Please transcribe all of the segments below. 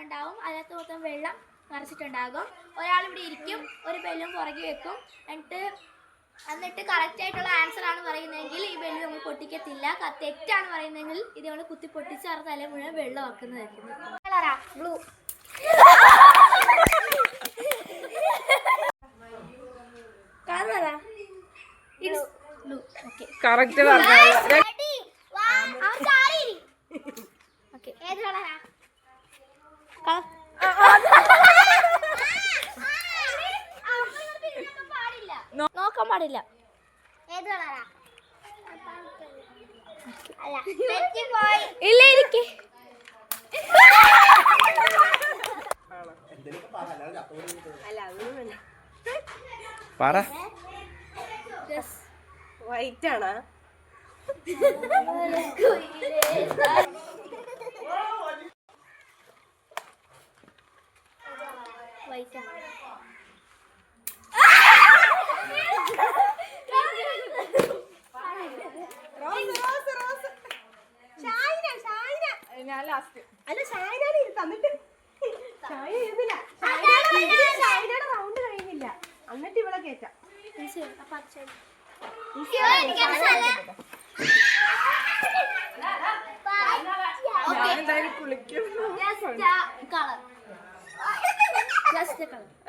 ഉണ്ടാവും. അതിനകത്ത് മൊത്തം വെള്ളം നിറച്ചിട്ടുണ്ടാകും. ഒരാൾ ഇവിടെ ഇരിക്കും, ഒരു ബലൂൺ പുറകെ വെക്കും. എന്നിട്ട് കറക്റ്റ് ആയിട്ടുള്ള ആൻസർ ആണ് പറയുന്നതെങ്കിൽ ഈ ബലൂൺ നമ്മൾ പൊട്ടിക്കത്തില്ല. തെറ്റാണ് പറയുന്നതെങ്കിൽ ഇത് നമ്മൾ കുത്തി പൊട്ടിച്ച് അവരുടെ തല മുഴുവൻ വെള്ളം ആക്കുന്നതായിരിക്കും. കളറാ ബ്ലൂ. കളറാ ബ്ലൂ. Okay correct okay. ഏത് കളറാ? നോക്കാൻ പാടില്ല. ഏത് കളറാ? ഇല്ല ഇരിക്കെ. പറ. വൈറ്റ് ആണോ? വൈറ്റ് ഞാൻ ലാസ്റ്റ്. അല്ല ഷായനാണ് തന്നിട്ട് ഷായ എഴുതില്ല. ഷായനയുടെ റൗണ്ട് കഴിഞ്ഞില്ല. എന്നിട്ട് ഇവിടെ കേറ്റാം. എന്തായാലും കുളിക്കും.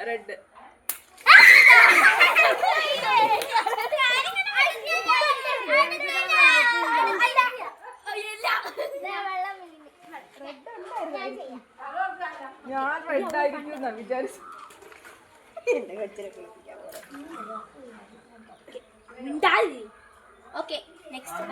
റെഡ്. ഞാൻ റെഡ് ആയിരിക്കും വിചാരിച്ചു. എന്റെ കൊച്ചിനെ കുളിപ്പിക്കാൻ ഓക്കെ. നെക്സ്റ്റ്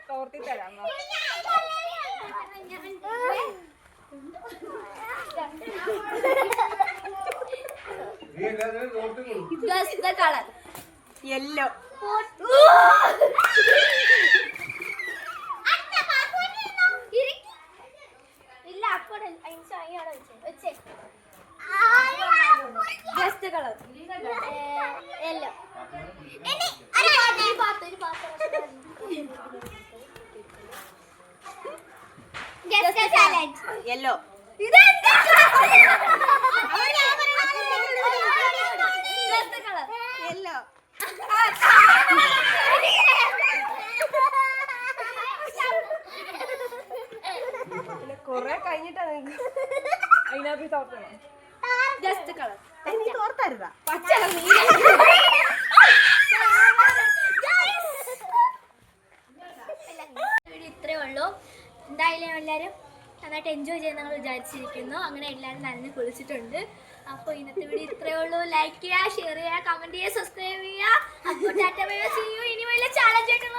തോർത്തി തരാം. Yellow. Just colour yellow. Yellow. Yellow. കൊറേ കഴിഞ്ഞിട്ടാണ് അതിനകത്ത് തോർത്തണം. Just colour. നീ തോർത്തരുതാ. ഇത്രേ ഉള്ളൂ. എന്തായാലും എല്ലാവരും നന്നായിട്ട് എൻജോയ് ചെയ്യാൻ ഞങ്ങൾ വിചാരിച്ചിരിക്കുന്നു. അങ്ങനെ എല്ലാവരും നനഞ്ഞ് കുളിച്ചിട്ടുണ്ട്. അപ്പോൾ ഇന്നത്തെ വീഡിയോ ഇത്രയേ ഉള്ളൂ. ലൈക്ക് ചെയ്യുക, ഷെയർ ചെയ്യുക, കമന്റ് ചെയ്യുക, സബ്സ്ക്രൈബ് ചെയ്യുക. അപ്പോൾ tata bye bye. See you. ഇനി വലിയ ചാലഞ്ച് ആയിട്ടുള്ള